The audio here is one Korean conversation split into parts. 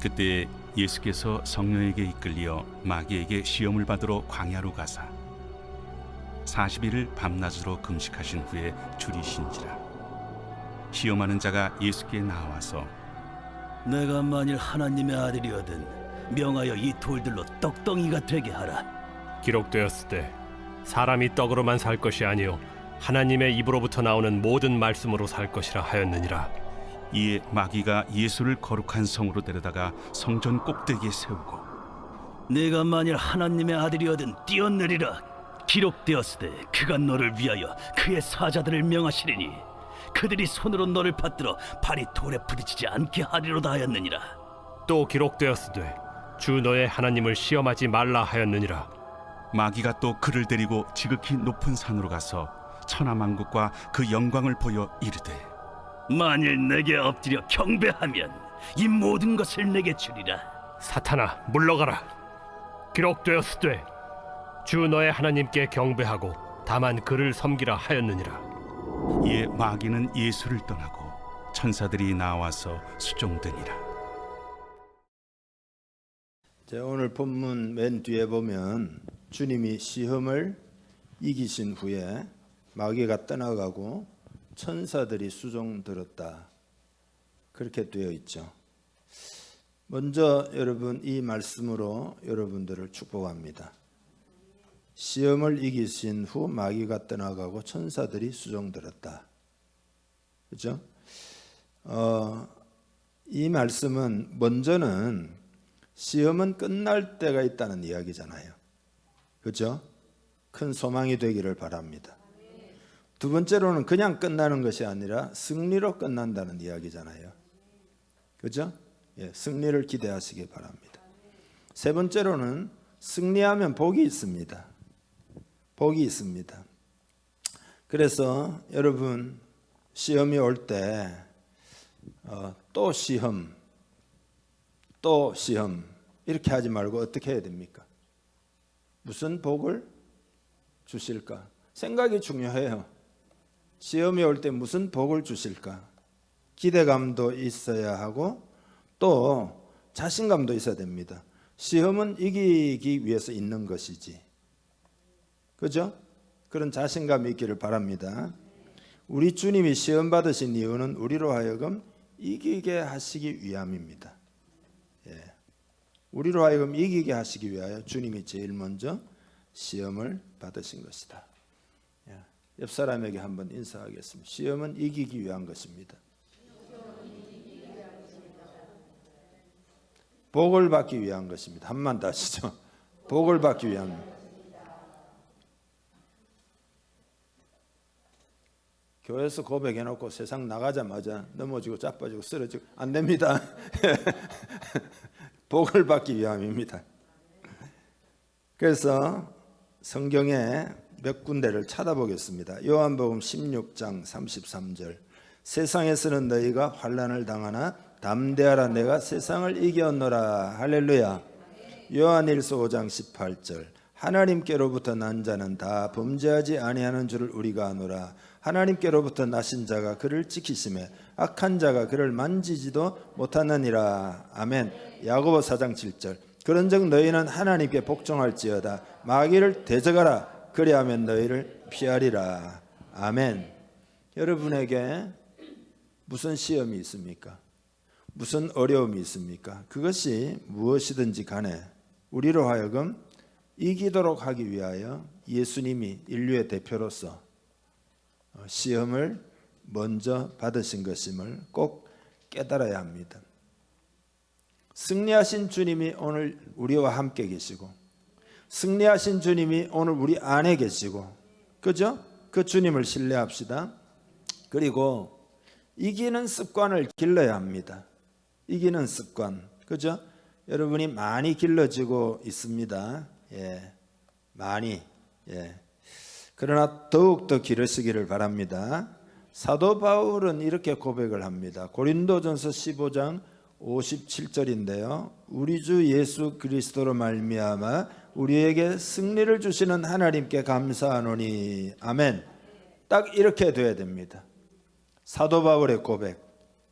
그때 예수께서 성령에게 이끌려 마귀에게 시험을 받으러 광야로 가사 40일을 밤낮으로 금식하신 후에 줄이신지라. 시험하는 자가 예수께 나와서 내가 만일 하나님의 아들이거든 명하여 이 돌들로 떡덩이가 되게 하라. 기록되었을 때 사람이 떡으로만 살 것이 아니요 하나님의 입으로부터 나오는 모든 말씀으로 살 것이라 하였느니라. 이에 마귀가 예수를 거룩한 성으로 데려다가 성전 꼭대기에 세우고 내가 만일 하나님의 아들이거든 뛰어내리라. 기록되었으되 그가 너를 위하여 그의 사자들을 명하시리니 그들이 손으로 너를 받들어 발이 돌에 부딪히지 않게 하리로다 하였느니라. 또 기록되었으되 주 너의 하나님을 시험하지 말라 하였느니라. 마귀가 또 그를 데리고 지극히 높은 산으로 가서 천하만국과 그 영광을 보여 이르되 만일 내게 엎드려 경배하면 이 모든 것을 내게 주리라. 사탄아 물러가라. 기록되었으되 주 너의 하나님께 경배하고 다만 그를 섬기라 하였느니라. 이에 마귀는 예수를 떠나고 천사들이 나와서 수종되니라. 자, 오늘 본문 맨 뒤에 보면 주님이 시험을 이기신 후에 마귀가 떠나가고 천사들이 수종들었다, 그렇게 되어 있죠. 먼저 여러분, 이 말씀으로 여러분들을 축복합니다. 시험을 이기신 후 마귀가 떠나가고 천사들이 수종들었다. 그렇죠? 이 말씀은 먼저는 시험은 끝날 때가 있다는 이야기잖아요. 그렇죠? 큰 소망이 되기를 바랍니다. 두 번째로는 그냥 끝나는 것이 아니라 승리로 끝난다는 이야기잖아요. 그렇죠? 예, 승리를 기대하시기 바랍니다. 세 번째로는 승리하면 복이 있습니다. 복이 있습니다. 그래서 여러분, 시험이 올 때 또 시험, 또 시험 이렇게 하지 말고 어떻게 해야 됩니까? 무슨 복을 주실까? 생각이 중요해요. 시험이 올 때 무슨 복을 주실까? 기대감도 있어야 하고 또 자신감도 있어야 됩니다. 시험은 이기기 위해서 있는 것이지. 그죠? 그런 자신감이 있기를 바랍니다. 우리 주님이 시험 받으신 이유는 우리로 하여금 이기게 하시기 위함입니다. 예. 우리로 하여금 이기게 하시기 위하여 주님이 제일 먼저 시험을 받으신 것이다. 예. 옆 사람에게 한번 인사하겠습니다. 시험은 이기기 위한 것입니다. 복을 받기 위한 것입니다. 한번 더 하시죠. 복을 받기 위한. 교회에서 고백해놓고 세상 나가자마자 넘어지고 자빠지고 쓰러지고 안 됩니다. 복을 받기 위함입니다. 그래서 성경에 몇 군데를 찾아보겠습니다. 요한복음 16장 33절. 세상에서는 너희가 환난을 당하나 담대하라, 내가 세상을 이겼노라. 할렐루야. 요한일서 5장 18절. 하나님께로부터 난 자는 다 범죄하지 아니하는 줄을 우리가 아노라. 하나님께로부터 나신 자가 그를 지키심에 악한 자가 그를 만지지도 못하느니라. 아멘. 야고보 4장 7절. 그런즉 너희는 하나님께 복종할지어다. 마귀를 대적하라. 그리하면 너희를 피하리라. 아멘. 여러분에게 무슨 시험이 있습니까? 무슨 어려움이 있습니까? 그것이 무엇이든지 간에 우리로 하여금 이기도록 하기 위하여 예수님이 인류의 대표로서 시험을 먼저 받으신 것임을 꼭 깨달아야 합니다. 승리하신 주님이 오늘 우리와 함께 계시고, 승리하신 주님이 오늘 우리 안에 계시고, 그죠? 그 주님을 신뢰합시다. 그리고 이기는 습관을 길러야 합니다. 이기는 습관, 그죠? 여러분이 많이 길러지고 있습니다. 예, 많이. 예. 그러나 더욱더 기르시기를 바랍니다. 사도 바울은 이렇게 고백을 합니다. 고린도전서 15장 57절인데요. 우리 주 예수 그리스도로 말미암아 우리에게 승리를 주시는 하나님께 감사하노니. 아멘. 딱 이렇게 돼야 됩니다. 사도 바울의 고백.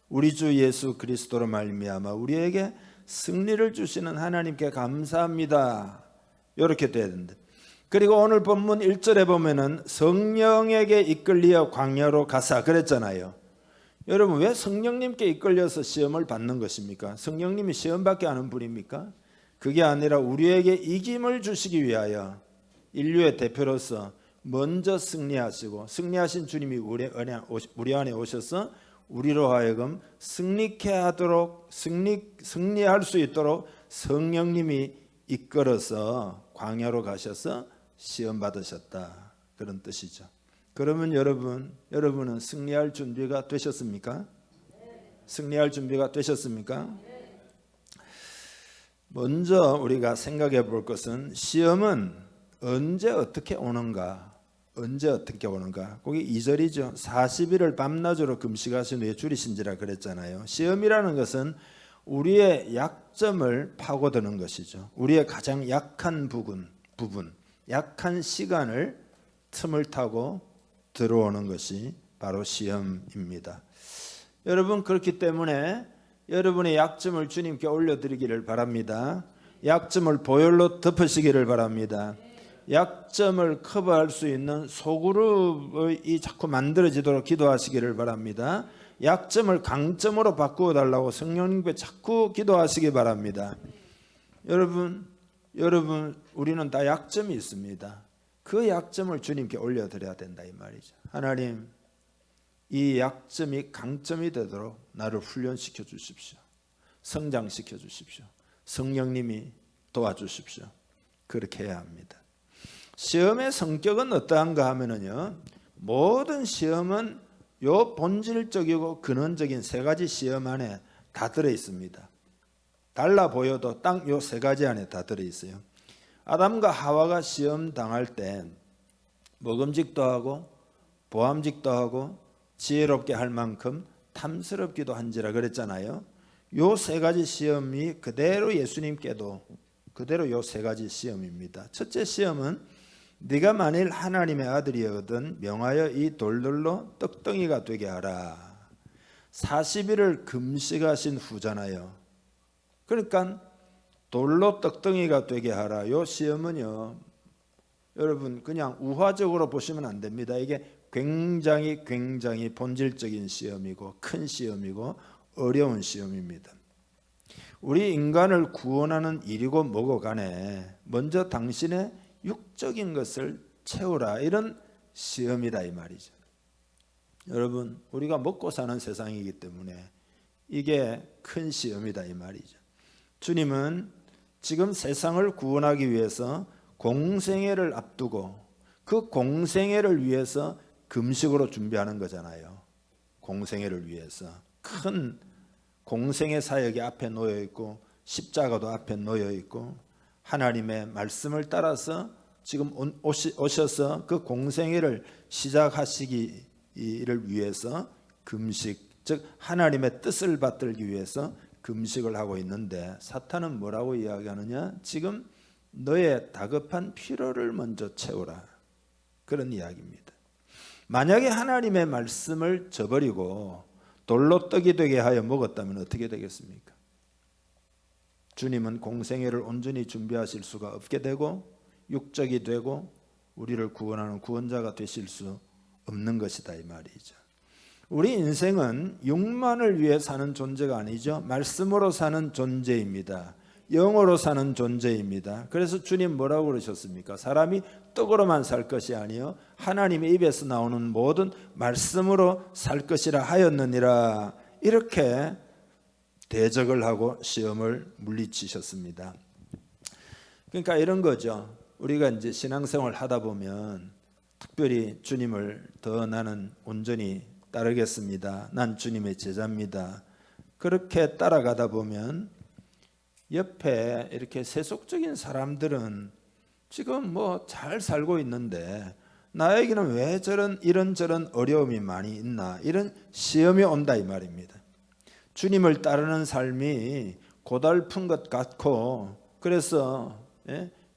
우리 주 예수 그리스도로 말미암아 우리에게 승리를 주시는 하나님께 감사합니다. 이렇게 돼야 된다. 그리고 오늘 본문 1절에 보면은 성령에게 이끌리어 광야로 가사 그랬잖아요. 여러분, 왜 성령님께 이끌려서 시험을 받는 것입니까? 성령님이 시험받게 하는 분입니까? 그게 아니라 우리에게 이김을 주시기 위하여 인류의 대표로서 먼저 승리하시고, 승리하신 주님이 우리 안에 오셔서 우리로 하여금 승리케 하도록, 승리할 수 있도록 성령님이 이끌어서 광야로 가셔서 시험 받으셨다, 그런 뜻이죠. 그러면 여러분은 승리할 준비가 되셨습니까? 승리할 준비가 되셨습니까? 먼저 우리가 생각해 볼 것은 시험은 언제 어떻게 오는가? 언제 어떻게 오는가? 거기 2절이죠. 40일을 밤낮으로 금식하신 후에 줄이신지라 그랬잖아요. 시험이라는 것은 우리의 약점을 파고드는 것이죠. 우리의 가장 약한 부분, 약한 시간을 틈을 타고 들어오는 것이 바로 시험입니다. 여러분, 그렇기 때문에 여러분의 약점을 주님께 올려드리기를 바랍니다. 약점을 보혈로 덮으시기를 바랍니다. 약점을 커버할 수 있는 소그룹이 자꾸 만들어지도록 기도하시기를 바랍니다. 약점을 강점으로 바꾸어 달라고 성령님께 자꾸 기도하시기 바랍니다. 여러분, 우리는 다 약점이 있습니다. 그 약점을 주님께 올려드려야 된다, 이 말이죠. 하나님, 이 약점이 강점이 되도록 나를 훈련시켜 주십시오. 성장시켜 주십시오. 성령님이 도와주십시오. 그렇게 해야 합니다. 시험의 성격은 어떠한가 하면은요, 모든 시험은 요 본질적이고 근원적인 세 가지 시험 안에 다 들어 있습니다. 달라 보여도 딱 요 세 가지 안에 다 들어 있어요. 아담과 하와가 시험 당할 때 먹음직도 하고 보암직도 하고 지혜롭게 할 만큼 탐스럽기도 한지라 그랬잖아요. 요 세 가지 시험이 그대로 예수님께도 그대로 요 세 가지 시험입니다. 첫째 시험은 네가 만일 하나님의 아들이거든 명하여 이 돌들로 떡덩이가 되게 하라. 40일을 금식하신 후잖아요. 그러니까 돌로 떡덩이가 되게 하라. 요 시험은요, 여러분 그냥 우화적으로 보시면 안 됩니다. 이게 굉장히 본질적인 시험이고 큰 시험이고 어려운 시험입니다. 우리 인간을 구원하는 일이고 뭐고 간에 먼저 당신의 육적인 것을 채우라, 이런 시험이다, 이 말이죠. 여러분, 우리가 먹고 사는 세상이기 때문에 이게 큰 시험이다, 이 말이죠. 주님은 지금 세상을 구원하기 위해서 공생애를 앞두고 그 공생애를 위해서 금식으로 준비하는 거잖아요. 공생애를 위해서 큰 공생애 사역이 앞에 놓여 있고 십자가도 앞에 놓여 있고 하나님의 말씀을 따라서 지금 오셔서 그 공생애를 시작하시기를 위해서 금식, 즉 하나님의 뜻을 받들기 위해서 금식을 하고 있는데, 사탄은 뭐라고 이야기하느냐? 지금 너의 다급한 필요를 먼저 채우라, 그런 이야기입니다. 만약에 하나님의 말씀을 저버리고 돌로 떡이 되게 하여 먹었다면 어떻게 되겠습니까? 주님은 공생애를 온전히 준비하실 수가 없게 되고 육적이 되고 우리를 구원하는 구원자가 되실 수 없는 것이다, 이 말이죠. 우리 인생은 육만을 위해 사는 존재가 아니죠. 말씀으로 사는 존재입니다. 영으로 사는 존재입니다. 그래서 주님 뭐라고 그러셨습니까? 사람이 떡으로만 살 것이 아니요 하나님의 입에서 나오는 모든 말씀으로 살 것이라 하였느니라. 이렇게 대적을 하고 시험을 물리치셨습니다. 그러니까 이런 거죠. 우리가 이제 신앙생활 하다 보면 특별히 주님을 더 나는 온전히 따르겠습니다. 난 주님의 제자입니다. 그렇게 따라가다 보면 옆에 이렇게 세속적인 사람들은 지금 뭐 잘 살고 있는데 나에게는 왜 이런저런 어려움이 많이 있나, 이런 시험이 온다, 이 말입니다. 주님을 따르는 삶이 고달픈 것 같고, 그래서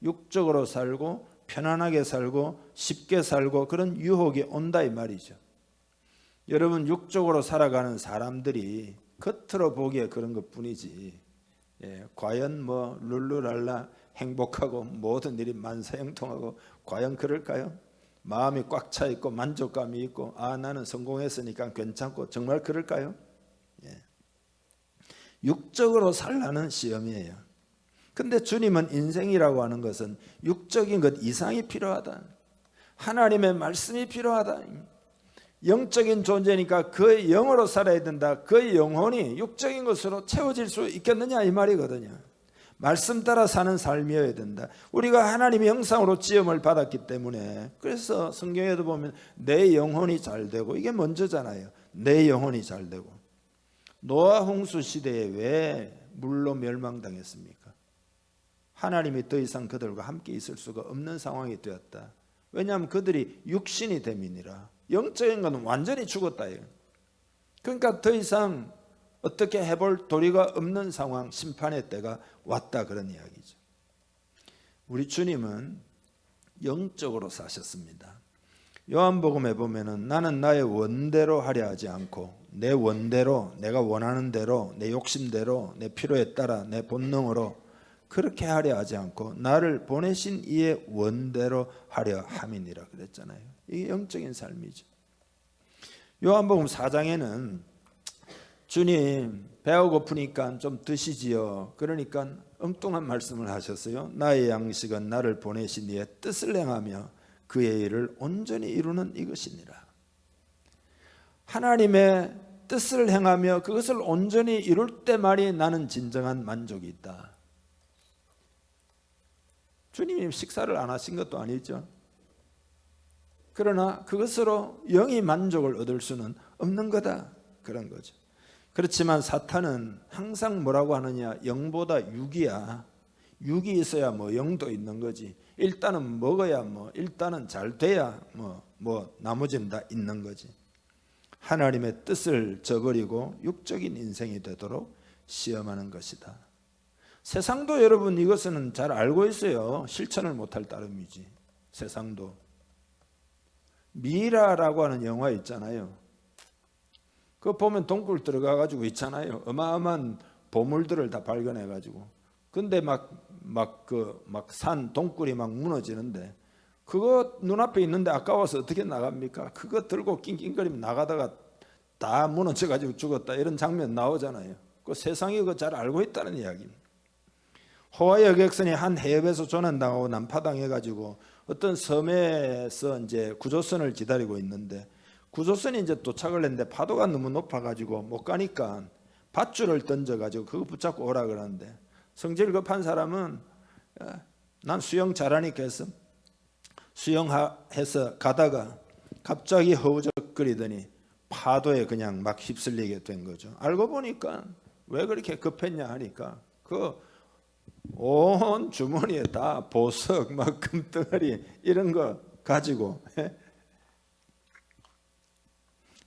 육적으로 살고 편안하게 살고 쉽게 살고 그런 유혹이 온다, 이 말이죠. 여러분, 육적으로 살아가는 사람들이 겉으로 보기에 그런 것뿐이지 과연 뭐 룰루랄라 행복하고 모든 일이 만사형통하고 과연 그럴까요? 마음이 꽉 차 있고 만족감이 있고 나는 성공했으니까 괜찮고 정말 그럴까요? 육적으로 살라는 시험이에요. 근데 주님은 인생이라고 하는 것은 육적인 것 이상이 필요하다. 하나님의 말씀이 필요하다. 영적인 존재니까 그의 영으로 살아야 된다. 그의 영혼이 육적인 것으로 채워질 수 있겠느냐 이 말이거든요. 말씀 따라 사는 삶이어야 된다. 우리가 하나님의 형상으로 지음을 받았기 때문에 그래서 성경에도 보면 내 영혼이 잘 되고 이게 먼저잖아요. 내 영혼이 잘 되고 노아 홍수 시대에 왜 물로 멸망당했습니까? 하나님이 더 이상 그들과 함께 있을 수가 없는 상황이 되었다. 왜냐하면 그들이 육신이 됨이니라. 영적인 건 완전히 죽었다. 그러니까 더 이상 어떻게 해볼 도리가 없는 상황, 심판의 때가 왔다 그런 이야기죠. 우리 주님은 영적으로 사셨습니다. 요한복음에 보면은 나는 나의 원대로 하려 하지 않고 내 원대로 내가 원하는 대로 내 욕심대로 내 필요에 따라 내 본능으로 그렇게 하려 하지 않고 나를 보내신 이의 원대로 하려 함이니라 그랬잖아요. 이게 영적인 삶이죠. 요한복음 4장에는 주님 배가 고프니까 좀 드시지요. 그러니까 엉뚱한 말씀을 하셨어요. 나의 양식은 나를 보내신 이의 뜻을 행하며 그의 일을 온전히 이루는 이것이니라. 하나님의 뜻을 행하며 그것을 온전히 이룰 때만이 나는 진정한 만족이 있다. 주님이 식사를 안 하신 것도 아니죠. 그러나 그것으로 영이 만족을 얻을 수는 없는 거다. 그런 거죠. 그렇지만 사탄은 항상 뭐라고 하느냐, 영보다 육이야. 육이 있어야 뭐 영도 있는 거지. 일단은 먹어야 뭐 일단은 잘 돼야 뭐 나머지는 다 있는 거지. 하나님의 뜻을 저버리고 육적인 인생이 되도록 시험하는 것이다. 세상도 여러분 이것은 잘 알고 있어요. 실천을 못할 따름이지. 세상도. 미라라고 하는 영화 있잖아요. 그거 보면 동굴 들어가 가지고 있잖아요. 어마어마한 보물들을 다 발견해 가지고. 근데 막 산 동굴이 막 무너지는데 그거 눈앞에 있는데 아까워서 어떻게 나갑니까? 그거 들고 낑낑거리면 나가다가 다 무너져 가지고 죽었다. 이런 장면 나오잖아요. 그 세상이 그거 잘 알고 있다는 이야기입니다. 호와이 여객선이 한 해협에서 조난당하고 난파당해 가지고 어떤 섬에서 이제 구조선을 기다리고 있는데 구조선이 이제 도착을 했는데 파도가 너무 높아 가지고 못 가니까 밧줄을 던져 가지고 그거 붙잡고 오라 그러는데 성질 급한 사람은 난 수영 잘하니까 해서 수영해서 가다가 갑자기 허우적거리더니 파도에 그냥 막 휩쓸리게 된 거죠. 알고 보니까 왜 그렇게 급했냐 하니까 그 온 주머니에 다 보석, 막 금덩어리 이런 거 가지고.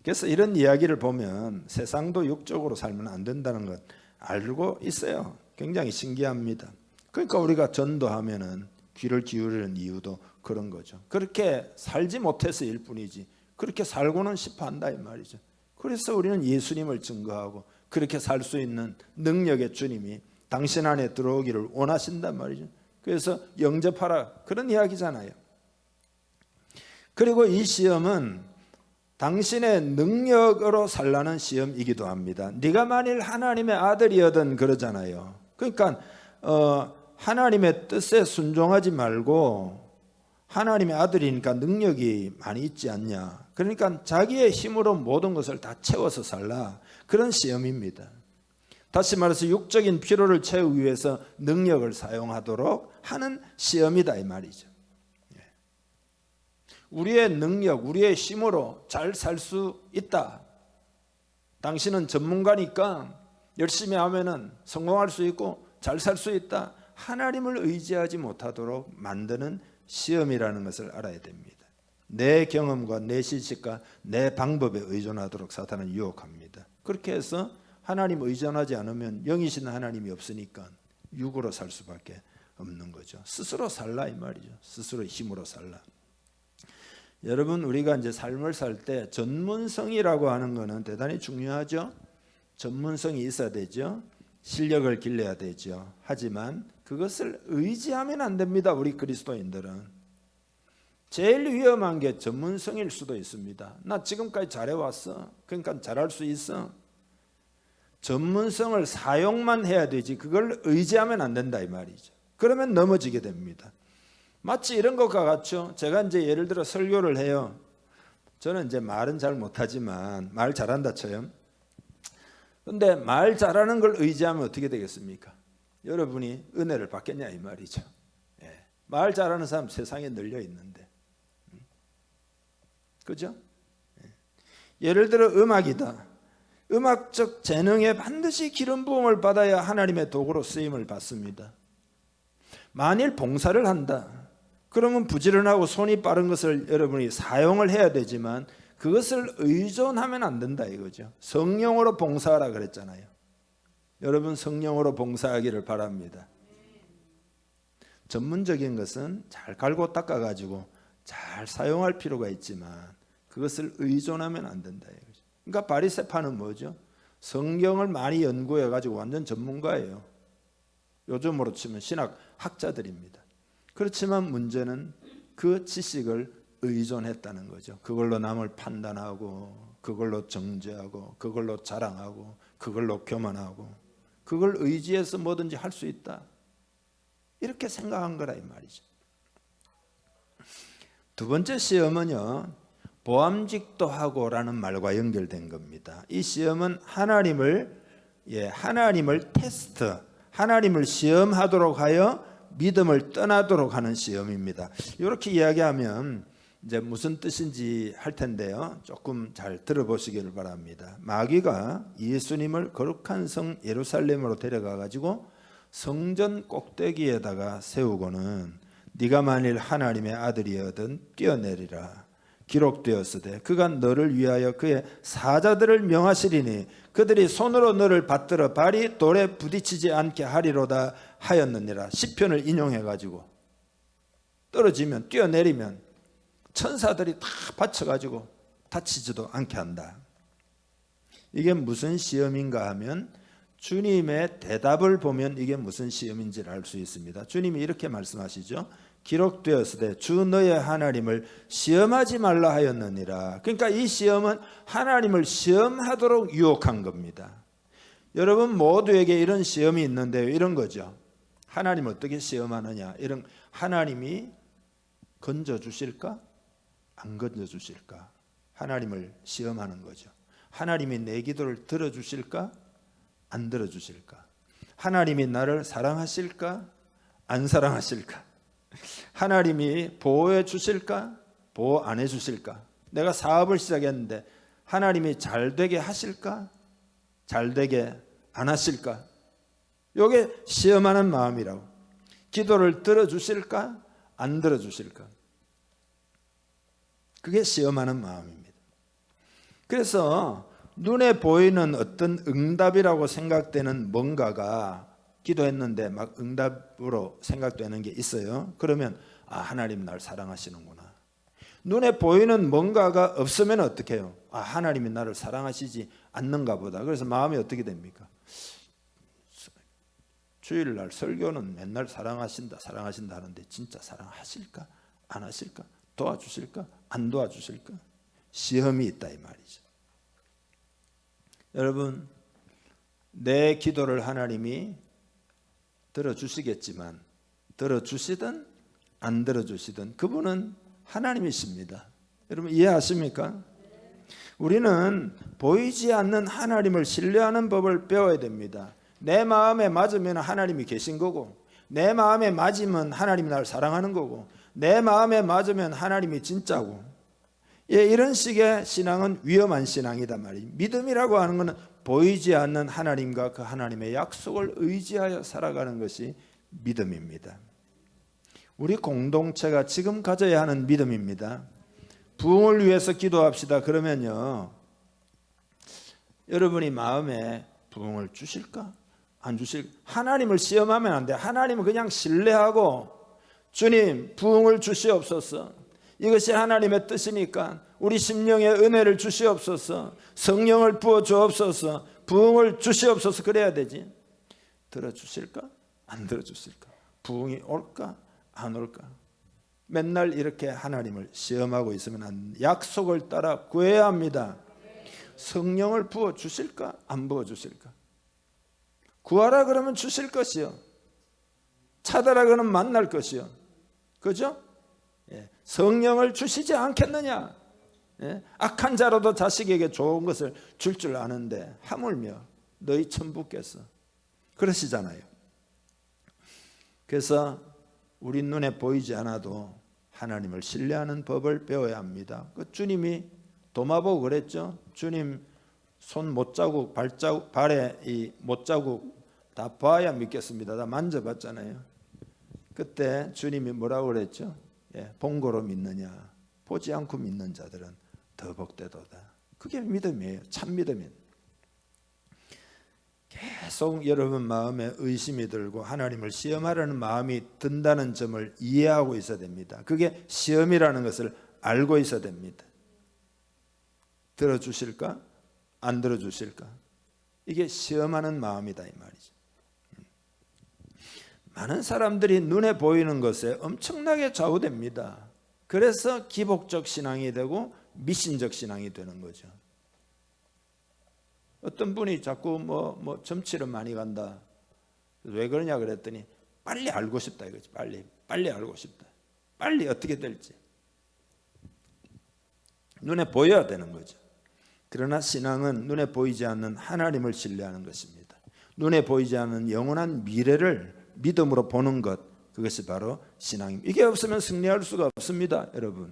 그래서 이런 이야기를 보면 세상도 육적으로 살면 안 된다는 것 알고 있어요. 굉장히 신기합니다. 그러니까 우리가 전도하면은 귀를 기울이는 이유도 그런 거죠. 그렇게 살지 못해서일 뿐이지 그렇게 살고는 싶어 한다 이 말이죠. 그래서 우리는 예수님을 증거하고 그렇게 살 수 있는 능력의 주님이 당신 안에 들어오기를 원하신단 말이죠. 그래서 영접하라 그런 이야기잖아요. 그리고 이 시험은 당신의 능력으로 살라는 시험이기도 합니다. 네가 만일 하나님의 아들이어든 그러잖아요. 그러니까 하나님의 뜻에 순종하지 말고 하나님의 아들이니까 능력이 많이 있지 않냐. 그러니까 자기의 힘으로 모든 것을 다 채워서 살라. 그런 시험입니다. 다시 말해서 육적인 필요를 채우기 위해서 능력을 사용하도록 하는 시험이다 이 말이죠. 우리의 능력, 우리의 힘으로 잘 살 수 있다. 당신은 전문가니까 열심히 하면은 성공할 수 있고 잘 살 수 있다. 하나님을 의지하지 못하도록 만드는 시험이라는 것을 알아야 됩니다. 내 경험과 내 지식과 내 방법에 의존하도록 사탄은 유혹합니다. 그렇게 해서 하나님 의존하지 않으면 영이신 하나님이 없으니까 육으로 살 수밖에 없는 거죠. 스스로 살라 이 말이죠. 스스로 힘으로 살라. 여러분 우리가 이제 삶을 살 때 전문성이라고 하는 것은 대단히 중요하죠. 전문성이 있어야 되죠. 실력을 길러야 되죠. 하지만 그것을 의지하면 안 됩니다. 우리 그리스도인들은. 제일 위험한 게 전문성일 수도 있습니다. 나 지금까지 잘해왔어. 그러니까 잘할 수 있어. 전문성을 사용만 해야 되지 그걸 의지하면 안 된다 이 말이죠. 그러면 넘어지게 됩니다. 마치 이런 것과 같죠. 제가 이제 예를 들어 설교를 해요. 저는 이제 말은 잘 못하지만 말 잘한다 쳐요. 근데 말 잘하는 걸 의지하면 어떻게 되겠습니까? 여러분이 은혜를 받겠냐 이 말이죠. 예. 말 잘하는 사람 세상에 널려 있는데, 그죠? 예. 예를 들어 음악이다. 음악적 재능에 반드시 기름 부음을 받아야 하나님의 도구로 쓰임을 받습니다. 만일 봉사를 한다. 그러면 부지런하고 손이 빠른 것을 여러분이 사용을 해야 되지만 그것을 의존하면 안 된다 이거죠. 성령으로 봉사하라 그랬잖아요. 여러분 성령으로 봉사하기를 바랍니다. 전문적인 것은 잘 갈고 닦아가지고 잘 사용할 필요가 있지만 그것을 의존하면 안 된다 이거죠. 그러니까 바리새파는 뭐죠? 성경을 많이 연구해가지고 완전 전문가예요. 요즘으로 치면 신학 학자들입니다. 그렇지만 문제는 그 지식을 의존했다는 거죠. 그걸로 남을 판단하고 그걸로 정죄하고 그걸로 자랑하고 그걸로 교만하고 그걸 의지해서 뭐든지 할 수 있다. 이렇게 생각한 거라 이 말이죠. 두 번째 시험은요. 보암직도 하고라는 말과 연결된 겁니다. 이 시험은 하나님을 테스트, 하나님을 시험하도록 하여 믿음을 떠나도록 하는 시험입니다. 이렇게 이야기하면 이제 무슨 뜻인지 할 텐데요. 조금 잘 들어보시기를 바랍니다. 마귀가 예수님을 거룩한 성 예루살렘으로 데려가 가지고 성전 꼭대기에다가 세우고는 네가 만일 하나님의 아들이거든 뛰어내리라. 기록되었으되 그가 너를 위하여 그의 사자들을 명하시리니 그들이 손으로 너를 받들어 발이 돌에 부딪히지 않게 하리로다 하였느니라. 시편을 인용해 가지고 떨어지면 뛰어내리면 천사들이 다 받쳐가지고 다치지도 않게 한다. 이게 무슨 시험인가 하면 주님의 대답을 보면 이게 무슨 시험인지를 알 수 있습니다. 주님이 이렇게 말씀하시죠. 기록되었으되 주 너의 하나님을 시험하지 말라 하였느니라. 그러니까 이 시험은 하나님을 시험하도록 유혹한 겁니다. 여러분 모두에게 이런 시험이 있는데요. 이런 거죠. 하나님 어떻게 시험하느냐. 이런 하나님이 건져주실까? 안 건져주실까? 하나님을 시험하는 거죠. 하나님이 내 기도를 들어주실까? 안 들어주실까? 하나님이 나를 사랑하실까? 안 사랑하실까? 하나님이 보호해 주실까? 보호 안 해 주실까? 내가 사업을 시작했는데 하나님이 잘 되게 하실까? 잘 되게 안 하실까? 이게 시험하는 마음이라고. 기도를 들어주실까? 안 들어주실까? 그게 시험하는 마음입니다. 그래서 눈에 보이는 어떤 응답이라고 생각되는 뭔가가 기도했는데 막 응답으로 생각되는 게 있어요. 그러면 하나님 날 사랑하시는구나. 눈에 보이는 뭔가가 없으면 어떻게 해요? 하나님이 나를 사랑하시지 않는가 보다. 그래서 마음이 어떻게 됩니까? 주일날 설교는 맨날 사랑하신다 하는데 진짜 사랑하실까? 안 하실까? 도와주실까? 안 도와주실까? 시험이 있다 이 말이죠. 여러분 내 기도를 하나님이 들어주시겠지만 들어주시든 안 들어주시든 그분은 하나님이십니다. 여러분 이해하십니까? 우리는 보이지 않는 하나님을 신뢰하는 법을 배워야 됩니다. 내 마음에 맞으면 하나님이 계신 거고 내 마음에 맞으면 하나님이 나를 사랑하는 거고 내 마음에 맞으면 하나님이 진짜고 이런 식의 신앙은 위험한 신앙이다 말이에요. 믿음이라고 하는 것은 보이지 않는 하나님과 그 하나님의 약속을 의지하여 살아가는 것이 믿음입니다. 우리 공동체가 지금 가져야 하는 믿음입니다. 부흥을 위해서 기도합시다. 그러면요 여러분이 마음에 부흥을 주실까? 안 주실까? 하나님을 시험하면 안 돼. 하나님은 그냥 신뢰하고 주님 부흥을 주시옵소서. 이것이 하나님의 뜻이니까 우리 심령에 은혜를 주시옵소서. 성령을 부어 주옵소서. 부흥을 주시옵소서. 그래야 되지. 들어주실까? 안 들어주실까? 부흥이 올까? 안 올까? 맨날 이렇게 하나님을 시험하고 있으면 안, 약속을 따라 구해야 합니다. 성령을 부어 주실까? 안 부어 주실까? 구하라 그러면 주실 것이요, 찾아라 그러면 만날 것이요. 그죠? 예. 성령을 주시지 않겠느냐? 예. 악한 자로도 자식에게 좋은 것을 줄 아는데 하물며 너희 천부께서 그러시잖아요. 그래서 우리 눈에 보이지 않아도 하나님을 신뢰하는 법을 배워야 합니다. 그 주님이 도마보고 그랬죠. 주님 손 못자국, 발자국, 발에 이 못자국 다 봐야 믿겠습니다. 다 만져봤잖아요. 그때 주님이 뭐라고 그랬죠? 예, 본고로 믿느냐, 보지 않고 믿는 자들은 더 복되도다. 그게 믿음이에요. 참 믿음이에요. 계속 여러분 마음에 의심이 들고 하나님을 시험하려는 마음이 든다는 점을 이해하고 있어야 됩니다. 그게 시험이라는 것을 알고 있어야 됩니다. 들어주실까? 안 들어주실까? 이게 시험하는 마음이다 이 말이죠. 많은 사람들이 눈에 보이는 것에 엄청나게 좌우됩니다. 그래서 기복적 신앙이 되고 미신적 신앙이 되는 거죠. 어떤 분이 자꾸 뭐 점치러 많이 간다. 왜 그러냐 그랬더니 빨리 알고 싶다 이거지. 빨리 알고 싶다. 빨리 어떻게 될지 눈에 보여야 되는 거죠. 그러나 신앙은 눈에 보이지 않는 하나님을 신뢰하는 것입니다. 눈에 보이지 않는 영원한 미래를 믿음으로 보는 것, 그것이 바로 신앙입니다. 이게 없으면 승리할 수가 없습니다, 여러분.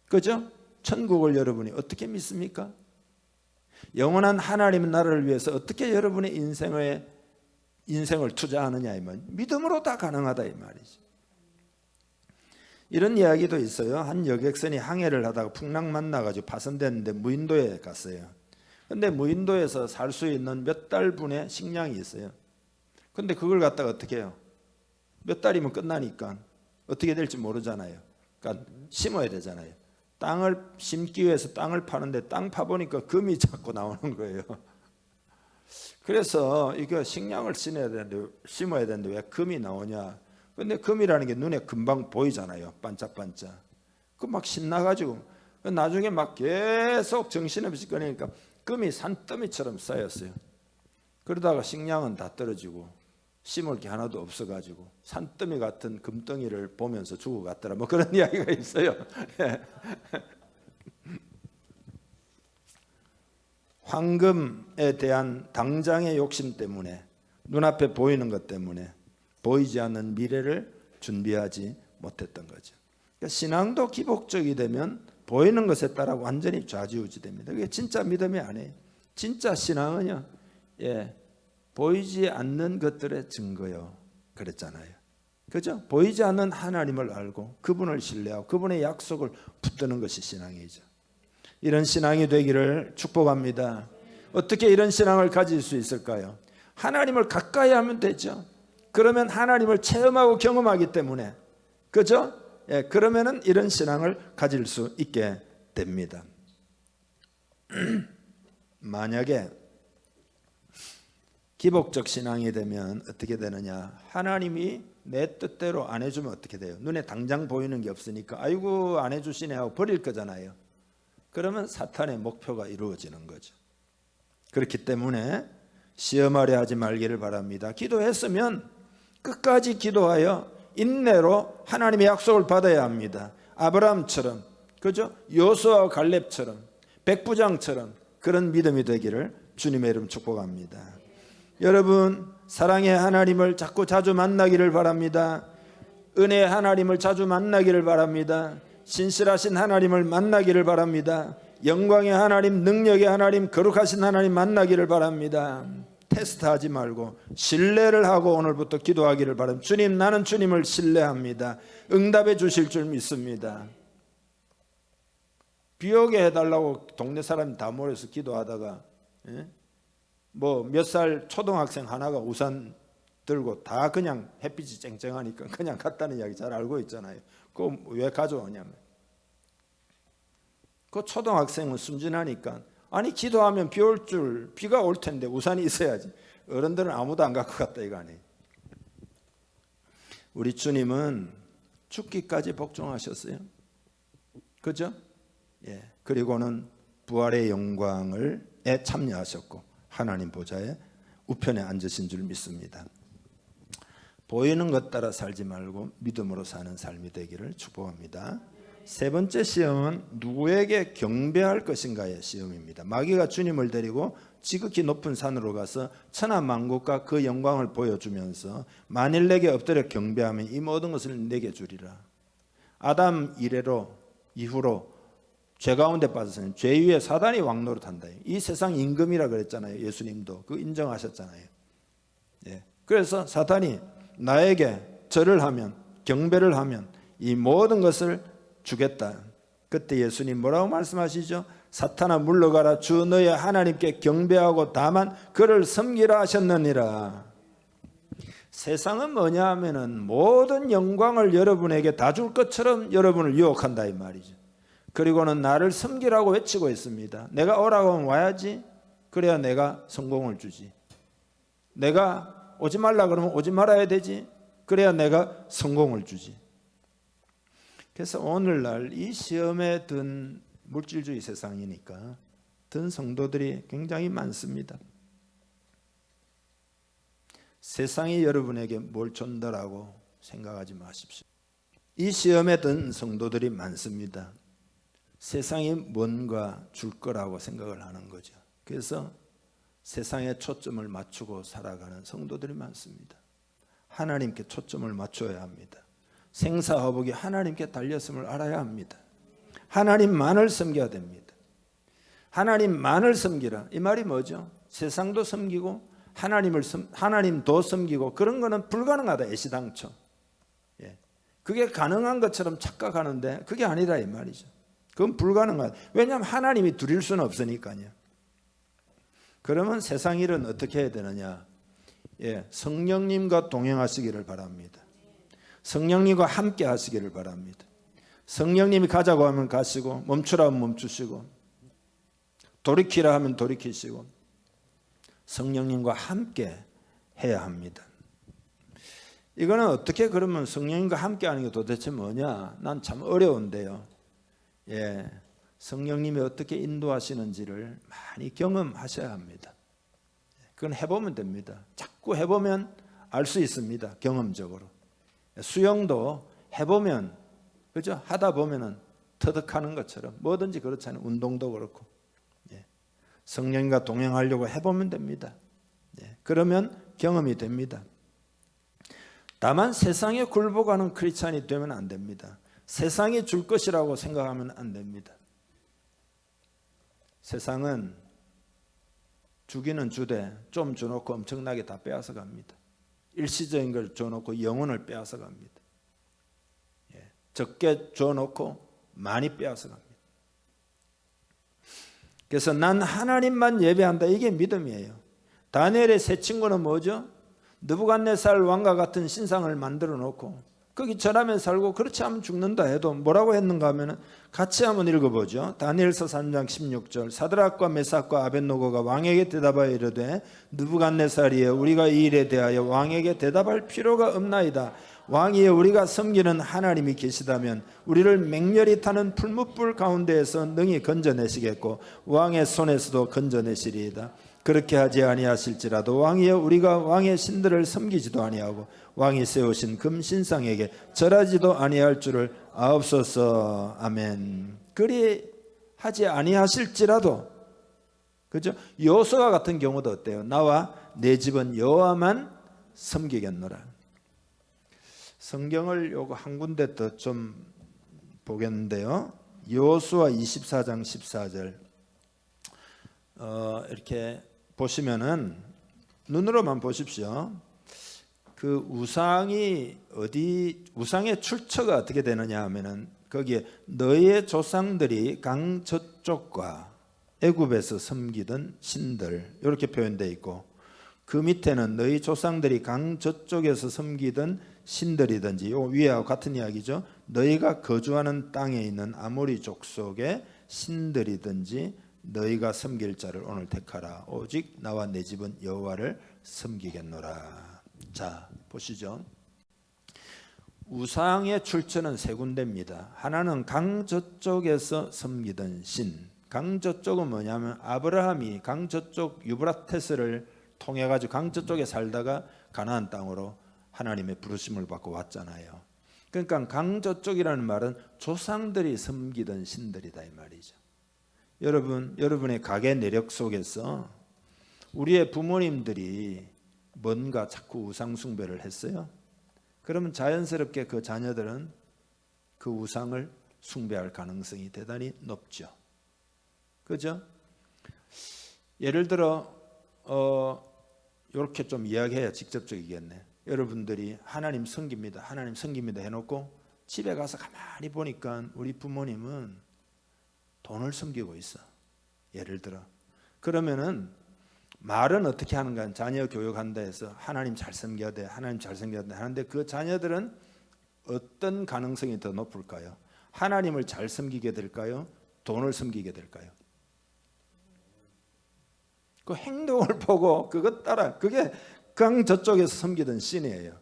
그죠? 천국을 여러분이 어떻게 믿습니까? 영원한 하나님 나라를 위해서 어떻게 여러분의 인생을 투자하느냐 이면 믿음으로 다 가능하다 이 말이죠. 이런 이야기도 있어요. 한 여객선이 항해를 하다가 풍랑 만나가지고 파손됐는데 무인도에 갔어요. 근데 무인도에서 살 수 있는 몇 달분의 식량이 있어요. 근데 그걸 갖다가 어떻게 해요? 몇 달이면 끝나니까 어떻게 될지 모르잖아요. 그러니까 심어야 되잖아요. 땅을 심기 위해서 땅을 파는데 땅 파보니까 금이 자꾸 나오는 거예요. 그래서 이거 식량을 심어야 되는데 왜 금이 나오냐? 근데 금이라는 게 눈에 금방 보이잖아요. 반짝반짝. 그 막 신나가지고 나중에 막 계속 정신없이 꺼내니까 금이 산더미처럼 쌓였어요. 그러다가 식량은 다 떨어지고 심을 게 하나도 없어가지고 산더미 같은 금덩이를 보면서 죽어갔더라. 뭐 그런 이야기가 있어요. 황금에 대한 당장의 욕심 때문에, 눈앞에 보이는 것 때문에 보이지 않는 미래를 준비하지 못했던 거죠. 그러니까 신앙도 기복적이 되면 보이는 것에 따라 완전히 좌지우지됩니다. 그게 진짜 믿음이 아니에요. 진짜 신앙은요, 보이지 않는 것들의 증거요. 그랬잖아요. 그죠? 보이지 않는 하나님을 알고 그분을 신뢰하고 그분의 약속을 붙드는 것이 신앙이죠. 이런 신앙이 되기를 축복합니다. 어떻게 이런 신앙을 가질 수 있을까요? 하나님을 가까이 하면 되죠. 그러면 하나님을 체험하고 경험하기 때문에, 그죠? 그러면은 이런 신앙을 가질 수 있게 됩니다. 만약에 기복적 신앙이 되면 어떻게 되느냐? 하나님이 내 뜻대로 안 해주면 어떻게 돼요? 눈에 당장 보이는 게 없으니까 아이고 안 해주시네 하고 버릴 거잖아요. 그러면 사탄의 목표가 이루어지는 거죠. 그렇기 때문에 시험하려 하지 말기를 바랍니다. 기도했으면 끝까지 기도하여 인내로 하나님의 약속을 받아야 합니다. 아브라함처럼, 그죠? 여호수아와 갈렙처럼, 백부장처럼 그런 믿음이 되기를 주님의 이름 축복합니다. 여러분, 사랑의 하나님을 자주 만나기를 바랍니다. 은혜의 하나님을 자주 만나기를 바랍니다. 신실하신 하나님을 만나기를 바랍니다. 영광의 하나님, 능력의 하나님, 거룩하신 하나님 만나기를 바랍니다. 테스트하지 말고 신뢰를 하고 오늘부터 기도하기를 바랍니다. 주님, 나는 주님을 신뢰합니다. 응답해 주실 줄 믿습니다. 비 오게 해달라고 동네 사람이 다 모여서 기도하다가 뭐 몇 살 초등학생 하나가 우산 들고 다 그냥 햇빛이 쨍쨍하니까 그냥 갔다는 이야기 잘 알고 있잖아요. 그거 왜 가져오냐면, 그 초등학생은 순진하니까, 아니 기도하면 비가 올 텐데 우산이 있어야지. 어른들은 아무도 안 갖고 갔다 이거 아니에요. 우리 주님은 죽기까지 복종하셨어요. 그죠? 예. 그리고는 부활의 영광을 참여하셨고 하나님 보좌에 우편에 앉으신 줄 믿습니다. 보이는 것 따라 살지 말고 믿음으로 사는 삶이 되기를 축복합니다. 세 번째 시험은 누구에게 경배할 것인가의 시험입니다. 마귀가 주님을 데리고 지극히 높은 산으로 가서 천하만국과 그 영광을 보여주면서 만일 내게 엎드려 경배하면 이 모든 것을 내게 주리라. 아담 이후로 죄 가운데 빠져서는 죄 위에 사단이 왕노릇한다. 이 세상 임금이라 그랬잖아요. 예수님도 그 인정하셨잖아요. 예. 그래서 사단이 나에게 절을 하면 경배를 하면 이 모든 것을 주겠다. 그때 예수님 뭐라고 말씀하시죠? 사탄아 물러가라. 주 너의 하나님께 경배하고 다만 그를 섬기라 하셨느니라. 세상은 뭐냐 하면은 모든 영광을 여러분에게 다 줄 것처럼 여러분을 유혹한다 이 말이죠. 그리고는 나를 섬기라고 외치고 있습니다. 내가 오라고 하면 와야지. 그래야 내가 성공을 주지. 내가 오지 말라 그러면 오지 말아야 되지. 그래야 내가 성공을 주지. 그래서 오늘날 이 시험에 든 물질주의 세상이니까 든 성도들이 굉장히 많습니다. 세상이 여러분에게 뭘 전달하고 생각하지 마십시오. 이 시험에 든 성도들이 많습니다. 세상이 뭔가 줄 거라고 생각을 하는 거죠. 그래서 세상에 초점을 맞추고 살아가는 성도들이 많습니다. 하나님께 초점을 맞춰야 합니다. 생사화복이 하나님께 달렸음을 알아야 합니다. 하나님만을 섬겨야 됩니다. 하나님만을 섬기라. 이 말이 뭐죠? 세상도 섬기고 하나님도 섬기고 그런 거는 불가능하다. 애시당초. 예. 그게 가능한 것처럼 착각하는데 그게 아니라 이 말이죠. 그건 불가능하다. 왜냐하면 하나님이 둘일 수는 없으니까요. 그러면 세상 일은 어떻게 해야 되느냐? 예, 성령님과 동행하시기를 바랍니다. 성령님과 함께 하시기를 바랍니다. 성령님이 가자고 하면 가시고 멈추라 하면 멈추시고 돌이키라 하면 돌이키시고 성령님과 함께 해야 합니다. 이거는 어떻게 그러면 성령님과 함께 하는 게 도대체 뭐냐? 난 참 어려운데요. 예, 성령님이 어떻게 인도하시는지를 많이 경험하셔야 합니다. 그건 해보면 됩니다. 자꾸 해보면 알 수 있습니다. 경험적으로. 수영도 해보면, 그죠? 하다 보면은 터득하는 것처럼 뭐든지 그렇잖아요. 운동도 그렇고. 예. 성령과 동행하려고 해보면 됩니다. 예. 그러면 경험이 됩니다. 다만 세상에 굴복하는 크리스찬이 되면 안 됩니다. 세상이 줄 것이라고 생각하면 안 됩니다. 세상은 주기는 주되 좀 줘놓고 엄청나게 다 빼앗아 갑니다. 일시적인 걸 줘놓고 영혼을 빼앗아 갑니다. 예. 적게 줘놓고 많이 빼앗아 갑니다. 그래서 난 하나님만 예배한다. 이게 믿음이에요. 다니엘의 세 친구는 뭐죠? 느부갓네살 왕과 같은 신상을 만들어 놓고 거기 절하면 살고 그렇지 않으면 죽는다 해도 뭐라고 했는가 하면 같이 한번 읽어보죠. 다니엘서 3장 16절 사드락과 메삭과 아벳노고가 왕에게 대답하여 이르되 느부갓네살이여 우리가 이 일에 대하여 왕에게 대답할 필요가 없나이다. 왕이여 우리가 섬기는 하나님이 계시다면 우리를 맹렬히 타는 풀무불 가운데에서 능히 건져내시겠고 왕의 손에서도 건져내시리이다. 그렇게 하지 아니하실지라도 왕이여 우리가 왕의 신들을 섬기지도 아니하고 왕이 세우신 금신상에게 절하지도 아니할 줄을 아옵소서. 아멘. 그리 하지 아니하실지라도, 그죠? 여호수아 같은 경우도 어때요? 나와 내 집은 여호와만 섬기겠노라. 성경을 요거 한 군데 더 좀 보겠는데요. 여호수아 24장 14절 이렇게 보시면은 눈으로만 보십시오. 그 우상의 출처가 어떻게 되느냐 하면은 거기에 너희의 조상들이 강 저쪽과 애굽에서 섬기던 신들 이렇게 표현되어 있고 그 밑에는 너희 조상들이 강 저쪽에서 섬기던 신들이든지 요 위에와 같은 이야기죠. 너희가 거주하는 땅에 있는 아모리 족속의 신들이든지 너희가 섬길 자를 오늘 택하라. 오직 나와 내 집은 여호와를 섬기겠노라. 자, 보시죠. 우상의 출처는 세 군데입니다. 하나는 강 저쪽에서 섬기던 신. 강 저쪽은 뭐냐면 아브라함이 강 저쪽 유브라테스를 통해 가지고 강 저쪽에 살다가 가나안 땅으로 하나님의 부르심을 받고 왔잖아요. 그러니까 강 저쪽이라는 말은 조상들이 섬기던 신들이다 이 말이죠. 여러분의 가계 내력 속에서 우리의 부모님들이 뭔가 자꾸 우상 숭배를 했어요. 그러면 자연스럽게 그 자녀들은 그 우상을 숭배할 가능성이 대단히 높죠. 그죠? 예를 들어 이렇게 좀 이야기해야 직접적이겠네. 여러분들이 하나님 섬깁니다. 하나님 섬깁니다 해놓고 집에 가서 가만히 보니까 우리 부모님은 돈을 섬기고 있어. 예를 들어. 그러면은 말은 어떻게 하는가? 자녀 교육한다 해서 하나님 잘 섬겨야 돼. 하나님 잘 섬겨야 돼. 하는데 그 자녀들은 어떤 가능성이 더 높을까요? 하나님을 잘 섬기게 될까요? 돈을 섬기게 될까요? 그 행동을 보고 그것 따라 그게 강 저쪽에서 섬기던 신이에요.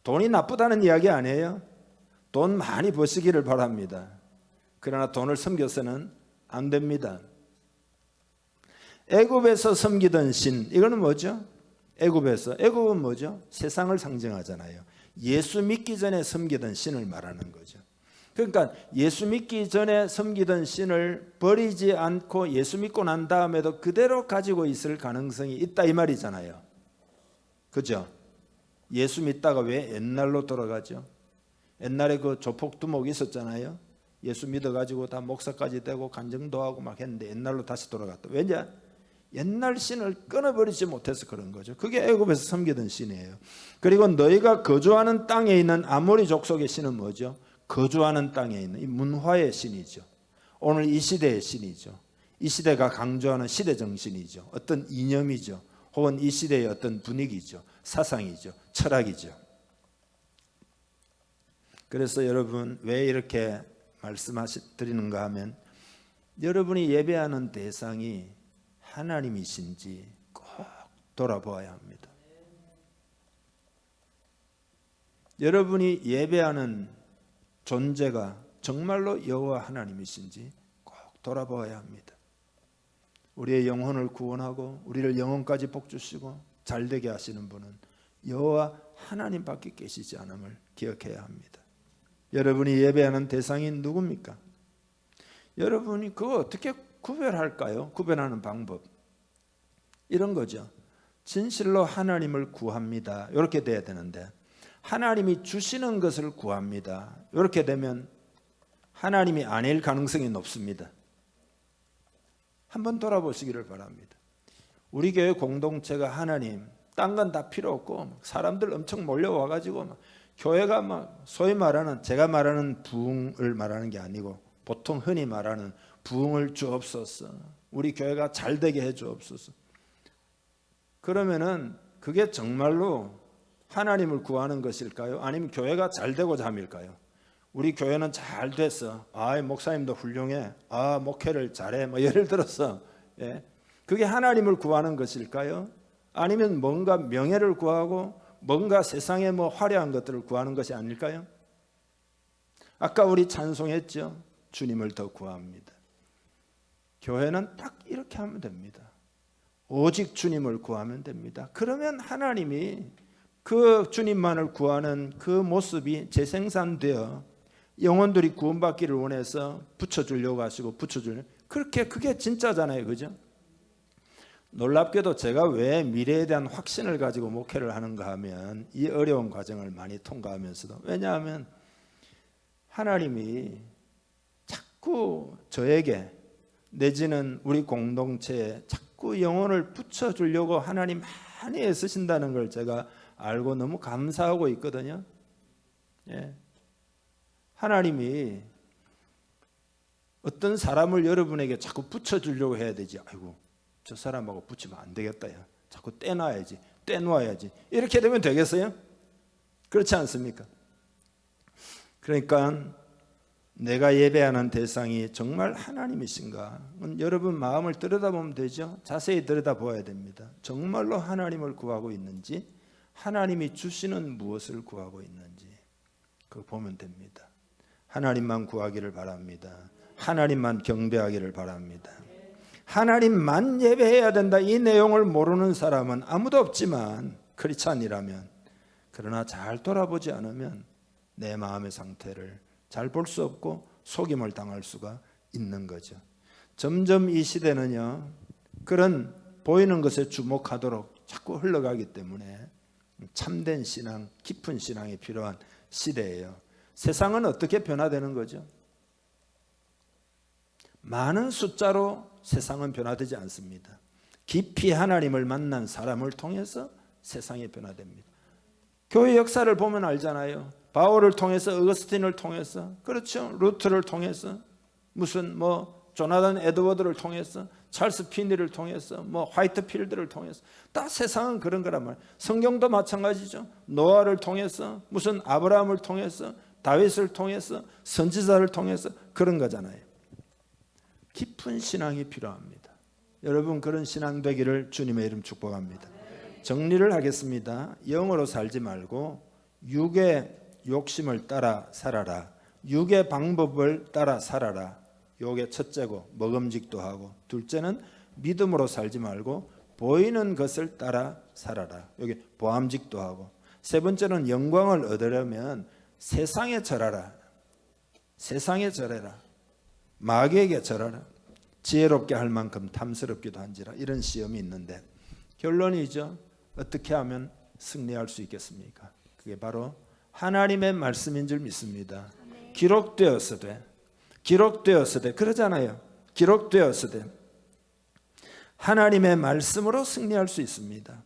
돈이 나쁘다는 이야기 아니에요. 돈 많이 버시기를 바랍니다. 그러나 돈을 섬겨서는 안 됩니다. 애굽에서 섬기던 신, 이거는 뭐죠? 애굽은 뭐죠? 세상을 상징하잖아요. 예수 믿기 전에 섬기던 신을 말하는 거죠. 그러니까 예수 믿기 전에 섬기던 신을 버리지 않고 예수 믿고 난 다음에도 그대로 가지고 있을 가능성이 있다 이 말이잖아요. 그죠? 예수 믿다가 왜 옛날로 돌아가죠? 옛날에 그 조폭두목 있었잖아요. 예수 믿어가지고 다 목사까지 되고 간증도 하고 막 했는데 옛날로 다시 돌아갔다. 왜냐? 옛날 신을 끊어버리지 못해서 그런 거죠. 그게 애굽에서 섬기던 신이에요. 그리고 너희가 거주하는 땅에 있는 아모리 족속의 신은 뭐죠? 거주하는 땅에 있는 이 문화의 신이죠. 오늘 이 시대의 신이죠. 이 시대가 강조하는 시대 정신이죠. 어떤 이념이죠. 혹은 이 시대의 어떤 분위기죠. 사상이죠. 철학이죠. 그래서 여러분 왜 이렇게 말씀드리는가 하면 여러분이 예배하는 대상이 하나님이신지 꼭 돌아보아야 합니다. 여러분이 예배하는 존재가 정말로 여호와 하나님이신지 꼭 돌아보아야 합니다. 우리의 영혼을 구원하고 우리를 영혼까지 복주시고 잘되게 하시는 분은 여호와 하나님밖에 계시지 않음을 기억해야 합니다. 여러분이 예배하는 대상이 누굽니까? 여러분이 그거 어떻게 구별할까요? 구별하는 방법 이런 거죠. 진실로 하나님을 구합니다. 이렇게 돼야 되는데 하나님이 주시는 것을 구합니다. 이렇게 되면 하나님이 아닐 가능성이 높습니다. 한번 돌아보시기를 바랍니다. 우리 교회 공동체가 하나님 딴 건 다 필요 없고 사람들 엄청 몰려와가지고 교회가 막 소위 말하는 제가 말하는 부흥을 말하는 게 아니고 보통 흔히 말하는 부흥을 주옵소서. 우리 교회가 잘 되게 해 주옵소서. 그러면은 그게 정말로 하나님을 구하는 것일까요? 아니면 교회가 잘 되고자 함일까요? 우리 교회는 잘 됐어. 아, 목사님도 훌륭해. 아, 목회를 잘해. 뭐 예를 들어서 그게 하나님을 구하는 것일까요? 아니면 뭔가 명예를 구하고 뭔가 세상에 뭐 화려한 것들을 구하는 것이 아닐까요? 아까 우리 찬송했죠. 주님을 더 구합니다. 교회는 딱 이렇게 하면 됩니다. 오직 주님을 구하면 됩니다. 그러면 하나님이 그 주님만을 구하는 그 모습이 재생산되어 영혼들이 구원받기를 원해서 붙여주려고 하시고 그게 진짜잖아요. 그죠? 놀랍게도 제가 왜 미래에 대한 확신을 가지고 목회를 하는가 하면 이 어려운 과정을 많이 통과하면서도 왜냐하면 하나님이 자꾸 저에게 내지는 우리 공동체에 자꾸 영혼을 붙여주려고 하나님 많이 애쓰신다는 걸 제가 알고 너무 감사하고 있거든요. 하나님이 어떤 사람을 여러분에게 자꾸 붙여주려고 해야 되지. 아이고 저 사람하고 붙이면 안 되겠다. 야. 자꾸 떼놔야지. 떼놓아야지. 이렇게 되면 되겠어요? 그렇지 않습니까? 그러니까 내가 예배하는 대상이 정말 하나님이신가? 여러분 마음을 들여다보면 되죠. 자세히 들여다보아야 됩니다. 정말로 하나님을 구하고 있는지, 하나님이 주시는 무엇을 구하고 있는지 그거 보면 됩니다. 하나님만 구하기를 바랍니다. 하나님만 경배하기를 바랍니다. 하나님만 예배해야 된다, 이 내용을 모르는 사람은 아무도 없지만 크리스찬이라면, 그러나 잘 돌아보지 않으면 내 마음의 상태를 잘 볼 수 없고 속임을 당할 수가 있는 거죠. 점점 이 시대는요, 그런 보이는 것에 주목하도록 자꾸 흘러가기 때문에 참된 신앙, 깊은 신앙이 필요한 시대예요. 세상은 어떻게 변화되는 거죠? 많은 숫자로 세상은 변화되지 않습니다. 깊이 하나님을 만난 사람을 통해서 세상이 변화됩니다. 교회 역사를 보면 알잖아요. 바울을 통해서, 어거스틴을 통해서, 그렇죠, 루트를 통해서, 무슨 조나단 에드워드를 통해서, 찰스 피니를 통해서, 화이트필드를 통해서, 다 세상은 그런 거란 말이에요. 성경도 마찬가지죠. 노아를 통해서, 무슨 아브라함을 통해서, 다윗을 통해서, 선지자를 통해서 그런 거잖아요. 깊은 신앙이 필요합니다. 여러분 그런 신앙 되기를 주님의 이름 축복합니다. 정리를 하겠습니다. 영으로 살지 말고 육의 욕심을 따라 살아라. 육의 방법을 따라 살아라. 요게 첫째고, 먹음직도 하고, 둘째는 믿음으로 살지 말고 보이는 것을 따라 살아라. 여기 보암직도 하고, 세 번째는 영광을 얻으려면 세상에 절하라. 세상에 절해라. 마귀에게 절하라. 지혜롭게 할 만큼 탐스럽기도 한지라. 이런 시험이 있는데 결론이죠. 어떻게 하면 승리할 수 있겠습니까? 그게 바로 하나님의 말씀인 줄 믿습니다. 기록되었으되 그러잖아요. 기록되었으되 하나님의 말씀으로 승리할 수 있습니다.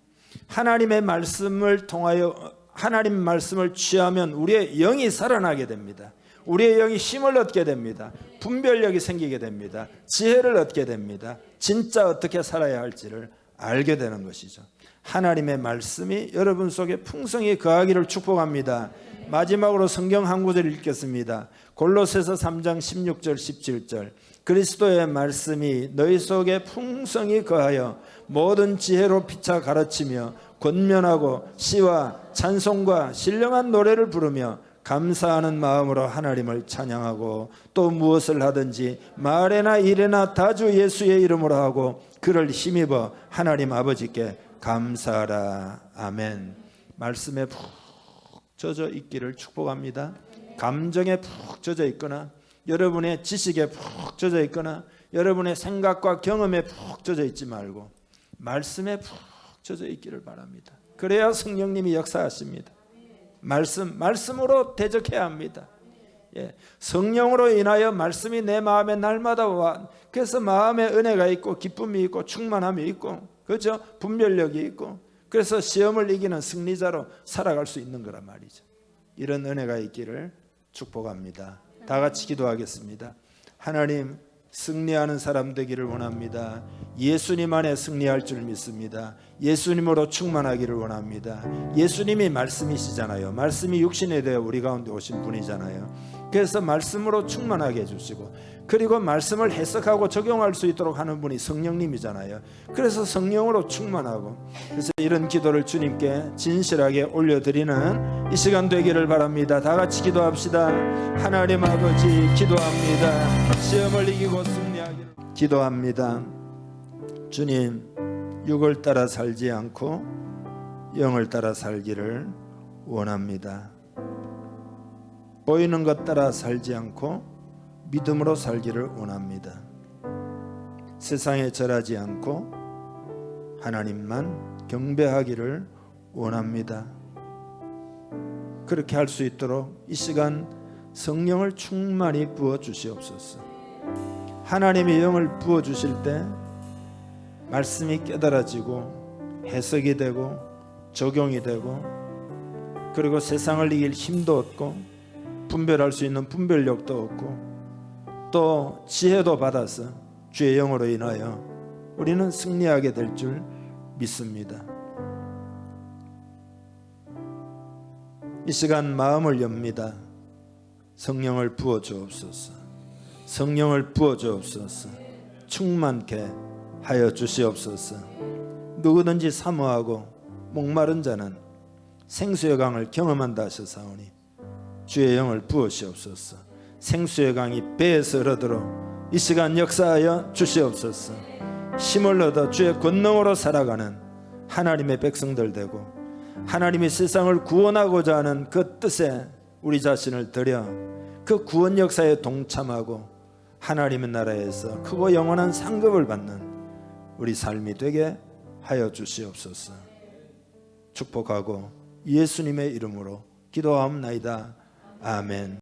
하나님의 말씀을 통하여, 하나님 말씀을 취하면 우리의 영이 살아나게 됩니다. 우리의 영이 힘을 얻게 됩니다. 분별력이 생기게 됩니다. 지혜를 얻게 됩니다. 진짜 어떻게 살아야 할지를 알게 되는 것이죠. 하나님의 말씀이 여러분 속에 풍성히 거하기를 축복합니다. 마지막으로 성경 한 구절 읽겠습니다. 골로새서 3장 16절 17절. 그리스도의 말씀이 너희 속에 풍성히 거하여 모든 지혜로 피차 가르치며 권면하고 시와 찬송과 신령한 노래를 부르며 감사하는 마음으로 하나님을 찬양하고, 또 무엇을 하든지 말에나 일에나 다 주 예수의 이름으로 하고 그를 힘입어 하나님 아버지께 감사하라. 아멘. 말씀에 푹 젖어 있기를 축복합니다. 감정에 푹 젖어 있거나, 여러분의 지식에 푹 젖어 있거나, 여러분의 생각과 경험에 푹 젖어 있지 말고 말씀에 푹 젖어 있기를 바랍니다. 그래야 성령님이 역사하십니다. 말씀으로 대적해야 합니다. 성령으로 인하여 말씀이 내 마음에 날마다 와. 그래서 마음에 은혜가 있고 기쁨이 있고 충만함이 있고, 그렇죠? 분별력이 있고, 그래서 시험을 이기는 승리자로 살아갈 수 있는 거란 말이죠. 이런 은혜가 있기를 축복합니다. 다 같이 기도하겠습니다. 하나님, 승리하는 사람 되기를 원합니다. 예수님 안에 승리할 줄 믿습니다. 예수님으로 충만하기를 원합니다. 예수님이 말씀이시잖아요. 말씀이 육신에 되어 우리 가운데 오신 분이잖아요. 그래서 말씀으로 충만하게 해주시고, 그리고 말씀을 해석하고 적용할 수 있도록 하는 분이 성령님이잖아요. 그래서 성령으로 충만하고, 그래서 이런 기도를 주님께 진실하게 올려드리는 이 시간 되기를 바랍니다. 다 같이 기도합시다. 하나님 아버지, 기도합니다. 시험을 이기고 승리하기를 기도합니다. 주님, 육을 따라 살지 않고 영을 따라 살기를 원합니다. 보이는 것 따라 살지 않고 믿음으로 살기를 원합니다. 세상에 절하지 않고 하나님만 경배하기를 원합니다. 그렇게 할 수 있도록 이 시간 성령을 충만히 부어 주시옵소서. 하나님의 영을 부어 주실 때 말씀이 깨달아지고 해석이 되고 적용이 되고, 그리고 세상을 이길 힘도 얻고 분별할 수 있는 분별력도 얻고, 또 지혜도 받아서 주의 영으로 인하여 우리는 승리하게 될 줄 믿습니다. 이 시간 마음을 엽니다. 성령을 부어 주옵소서. 성령을 부어 주옵소서. 충만케 하여 주시옵소서. 누구든지 사모하고 목마른 자는 생수의 강을 경험한다 하셨사오니 주의 영을 부으시옵소서. 생수의 강이 배에서 흐르도록 이 시간 역사하여 주시옵소서. 힘을 얻어 주의 권능으로 살아가는 하나님의 백성들 되고 하나님이 세상을 구원하고자 하는 그 뜻에 우리 자신을 들여 그 구원 역사에 동참하고 하나님의 나라에서 크고 영원한 상급을 받는 우리 삶이 되게 하여 주시옵소서. 축복하고 예수님의 이름으로 기도하옵나이다. 아멘.